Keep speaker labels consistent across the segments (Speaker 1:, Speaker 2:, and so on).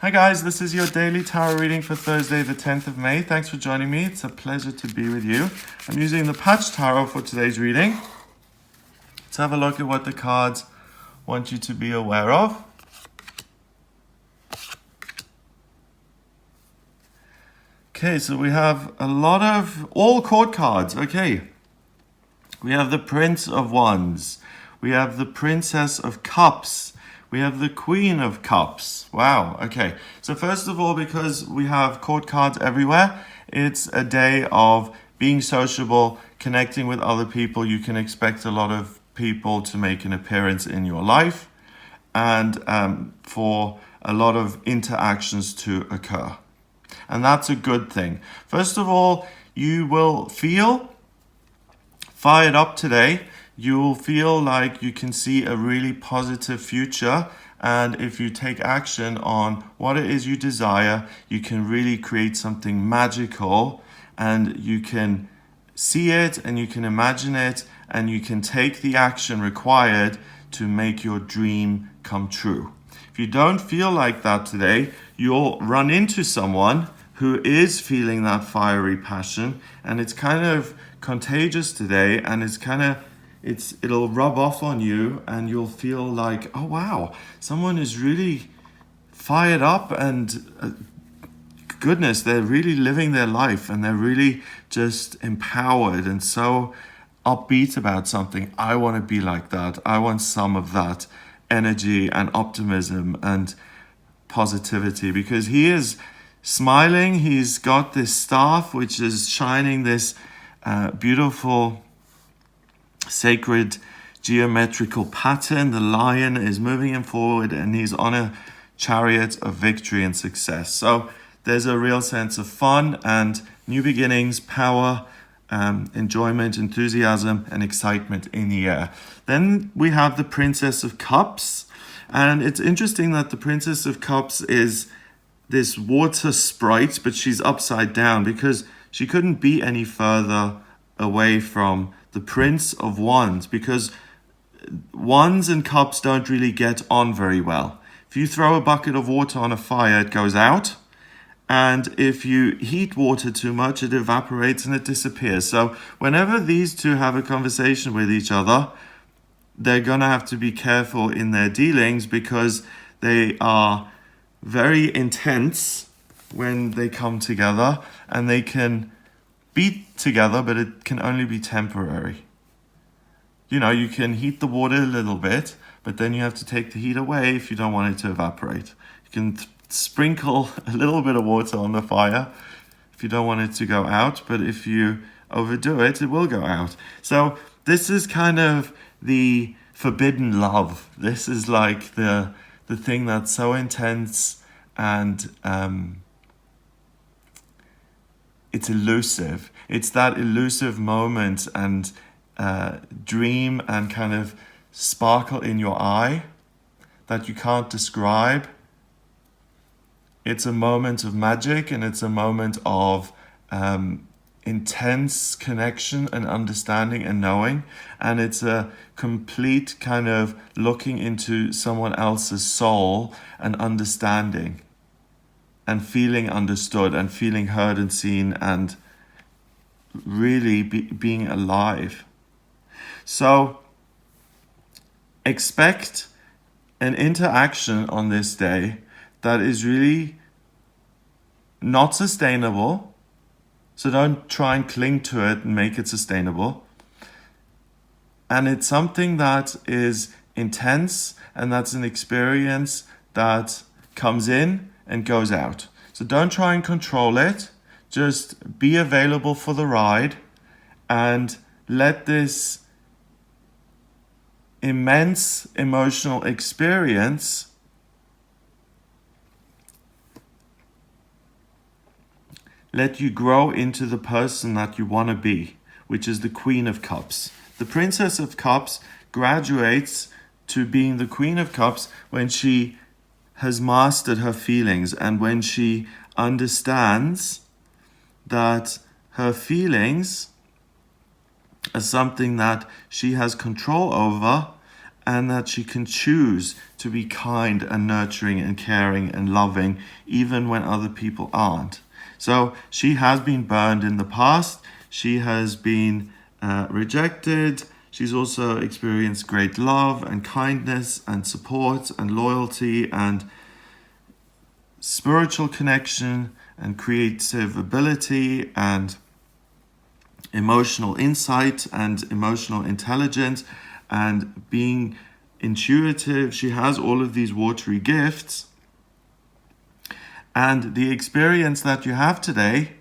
Speaker 1: Hi guys, this is your daily tarot reading for Thursday the 10th of May. Thanks for joining me. It's a pleasure to be with you. I'm using the Patch Tarot for today's reading. Let's have a look at what the cards want you to be aware of. Okay, so we have a lot of all court cards. Okay, we have the Prince of Wands. We have the Princess of Cups. We have the Queen of Cups. Wow, okay. So first of all, because we have court cards everywhere, it's a day of being sociable, connecting with other people. You can expect a lot of people to make an appearance in your life and for a lot of interactions to occur. And that's a good thing. First of all, you will feel fired up today. You'll feel like you can see a really positive future. And if you take action on what it is you desire, you can really create something magical, and you can see it and you can imagine it and you can take the action required to make your dream come true. If you don't feel like that today, you'll run into someone who is feeling that fiery passion, and it's kind of contagious today, and it'll rub off on you, and you'll feel like, oh wow, someone is really fired up, and goodness, they're really living their life, and they're really just empowered and so upbeat about something. I want to be like that. I want some of that energy and optimism and positivity, because he is smiling. He's got this staff which is shining this beautiful sacred geometrical pattern. The lion is moving him forward, and he's on a chariot of victory and success. So there's a real sense of fun and new beginnings, power, enjoyment, enthusiasm, and excitement in the air. Then we have the Princess of Cups, and it's interesting that the Princess of Cups is this water sprite, but she's upside down because she couldn't be any further away from the Prince of Wands, because wands and cups don't really get on very well. If you throw a bucket of water on a fire, it goes out. And if you heat water too much, it evaporates and it disappears. So whenever these two have a conversation with each other, they're going to have to be careful in their dealings, because they are very intense when they come together, and they can be together, but it can only be temporary. You know, you can heat the water a little bit, but then you have to take the heat away if you don't want it to evaporate. You can sprinkle a little bit of water on the fire if you don't want it to go out, but if you overdo it, it will go out. So this is kind of the forbidden love. This is like the thing that's so intense, and it's elusive. It's that elusive moment and dream and kind of sparkle in your eye that you can't describe. It's a moment of magic, and it's a moment of intense connection and understanding and knowing. And it's a complete kind of looking into someone else's soul and understanding and feeling understood and feeling heard and seen, and really being alive. So expect an interaction on this day that is really not sustainable. So don't try and cling to it and make it sustainable. And it's something that is intense, and that's an experience that comes in and goes out. So don't try and control it. Just be available for the ride, and let this immense emotional experience let you grow into the person that you want to be, which is the Queen of Cups. The Princess of Cups graduates to being the Queen of Cups when she has mastered her feelings, and when she understands that her feelings are something that she has control over, and that she can choose to be kind and nurturing and caring and loving even when other people aren't. So she has been burned in the past. She has been rejected. She's also experienced great love and kindness and support and loyalty and spiritual connection and creative ability and emotional insight and emotional intelligence and being intuitive. She has all of these watery gifts. And the experience that you have today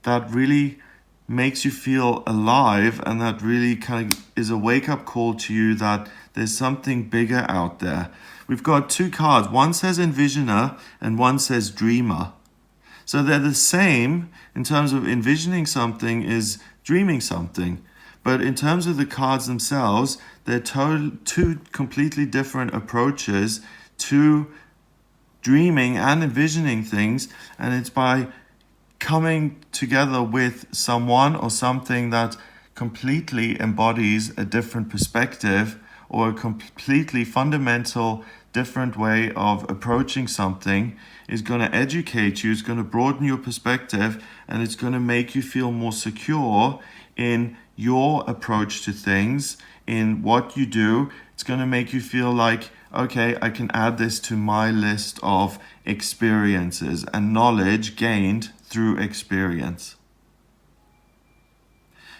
Speaker 1: that really makes you feel alive and that really kind of is a wake-up call to you that there's something bigger out there. We've got two cards. One says envisioner and one says dreamer. So they're the same in terms of envisioning something is dreaming something. But in terms of the cards themselves, they're two completely different approaches to dreaming and envisioning things. And it's by coming together with someone or something that completely embodies a different perspective or a completely fundamental different way of approaching something is going to educate you, it's going to broaden your perspective, and it's going to make you feel more secure in your approach to things, in what you do. It's going to make you feel like, okay, I can add this to my list of experiences and knowledge gained through experience.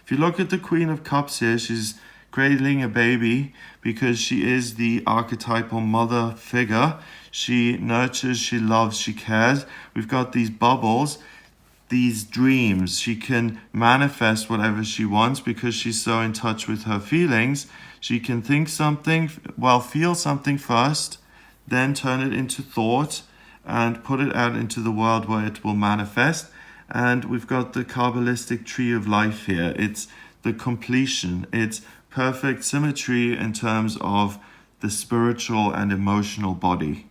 Speaker 1: If you look at the Queen of Cups here, she's cradling a baby because she is the archetypal mother figure. She nurtures, she loves, she cares. We've got these bubbles, these dreams. She can manifest whatever she wants because she's so in touch with her feelings. She can think something, feel something first, then turn it into thought and put it out into the world where it will manifest. And we've got the Kabbalistic tree of life here. It's the completion. It's perfect symmetry in terms of the spiritual and emotional body.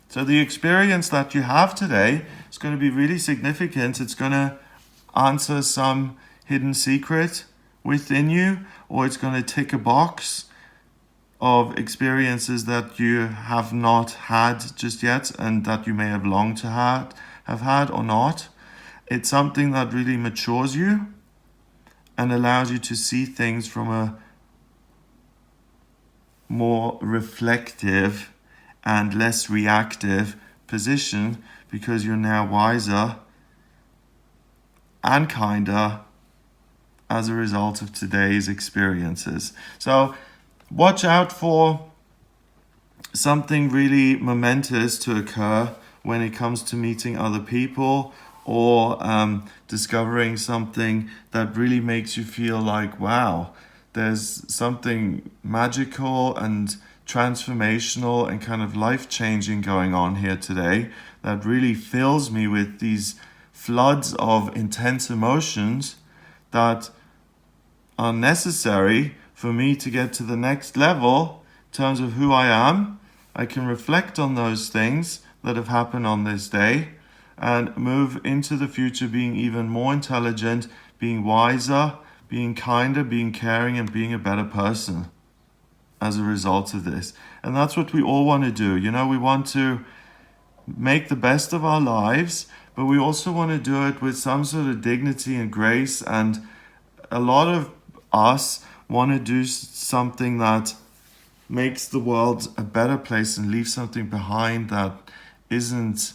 Speaker 1: So the experience that you have today is going to be really significant. It's going to answer some hidden secret within you, or it's going to tick a box of experiences that you have not had just yet and that you may have longed to have had or not. It's something that really matures you and allows you to see things from a more reflective and less reactive position because you're now wiser and kinder as a result of today's experiences. So watch out for something really momentous to occur when it comes to meeting other people or discovering something that really makes you feel like, wow, there's something magical and transformational and kind of life-changing going on here today that really fills me with these floods of intense emotions that are necessary for me to get to the next level in terms of who I am. I can reflect on those things that have happened on this day and move into the future being even more intelligent, being wiser, being kinder, being caring, and being a better person as a result of this. And that's what we all want to do. You know, we want to make the best of our lives, but we also want to do it with some sort of dignity and grace. And a lot of us want to do something that makes the world a better place and leave something behind that isn't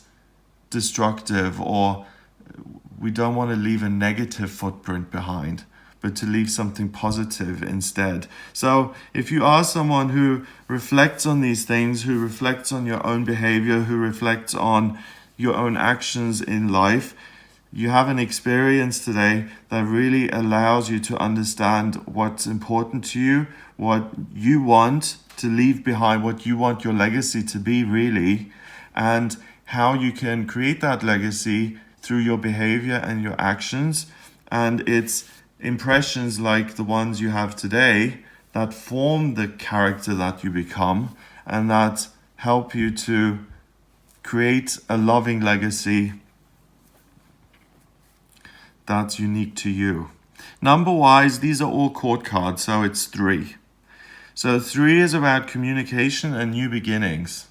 Speaker 1: destructive, or we don't want to leave a negative footprint behind, but to leave something positive instead. So if you are someone who reflects on these things, who reflects on your own behavior, who reflects on your own actions in life, you have an experience today that really allows you to understand what's important to you, what you want to leave behind, what you want your legacy to be really, and how you can create that legacy through your behavior and your actions. And it's impressions like the ones you have today that form the character that you become and that help you to create a loving legacy that's unique to you. Number-wise, these are all court cards, so it's 3. So 3 is about communication and new beginnings.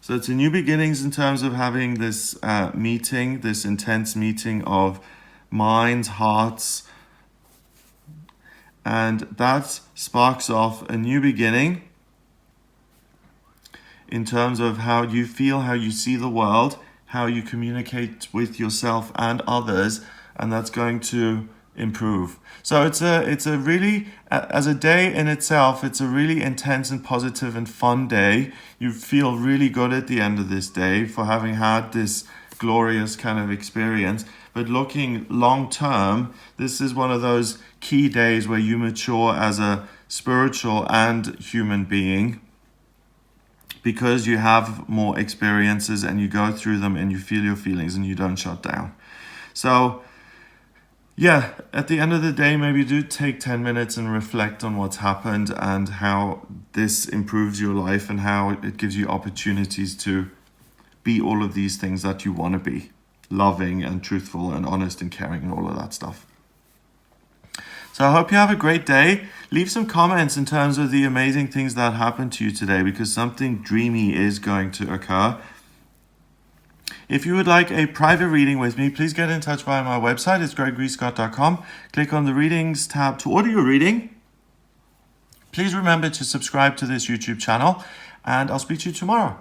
Speaker 1: So it's a new beginnings in terms of having this meeting, this intense meeting of minds, hearts, and that sparks off a new beginning in terms of how you feel, how you see the world, how you communicate with yourself and others, and that's going to improve. So it's a really, as a day in itself, it's a really intense and positive and fun day. You feel really good at the end of this day for having had this glorious kind of experience. But looking long term, this is one of those key days where you mature as a spiritual and human being, because you have more experiences and you go through them and you feel your feelings and you don't shut down. So yeah, at the end of the day, maybe do take 10 minutes and reflect on what's happened and how this improves your life and how it gives you opportunities to be all of these things that you want to be. Loving and truthful and honest and caring and all of that stuff. So I hope you have a great day. Leave some comments in terms of the amazing things that happened to you today, because something dreamy is going to occur. If you would like a private reading with me, please get in touch via my website. It's gregoryscott.com. Click on the readings tab to order your reading. Please remember to subscribe to this YouTube channel, and I'll speak to you tomorrow.